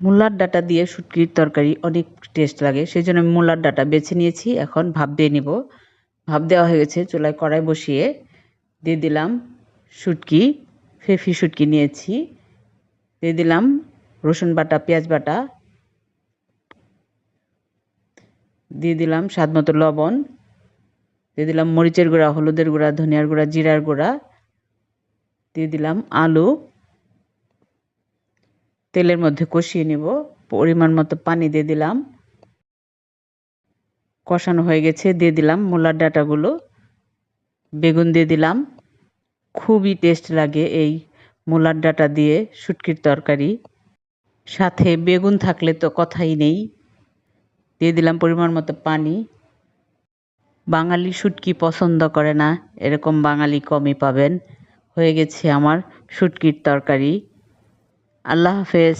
মূলার ডাঁটা দিয়ে শুটকির তরকারি অনেক টেস্ট লাগে, সেই জন্য আমি মূলার ডাঁটা বেছে নিয়েছি। এখন ভাপ দিয়ে নিব। ভাপ দেওয়া হয়ে গেছে, চুলায় কড়াই বসিয়ে দিয়ে দিলাম শুটকি, ফেফি শুটকি নিয়েছি। দিয়ে দিলাম রসুন বাটা, পেঁয়াজ বাটা, দিয়ে দিলাম স্বাদ মতো লবণ, দিয়ে দিলাম মরিচের গুঁড়া, হলুদের গুঁড়া, ধনিয়ার গুঁড়া, জিরার গুঁড়া, দিয়ে দিলাম আলু। তেলের মধ্যে কষিয়ে নেব। পরিমাণ মতো পানি দিয়ে দিলাম। কষানো হয়ে গেছে, দিয়ে দিলাম মূলার ডাঁটাগুলো, বেগুন দিয়ে দিলাম। খুবই টেস্ট লাগে এই মূলার ডাঁটা দিয়ে শুটকির তরকারি। সাথে বেগুন থাকলে তো কথাই নেই। দিয়ে দিলাম পরিমাণ মতো পানি। বাঙালি শুটকি পছন্দ করে না, এরকম বাঙালি কমই পাবেন। হয়ে গেছে আমার শুটকির তরকারি। আল্লাহ হাফেজ।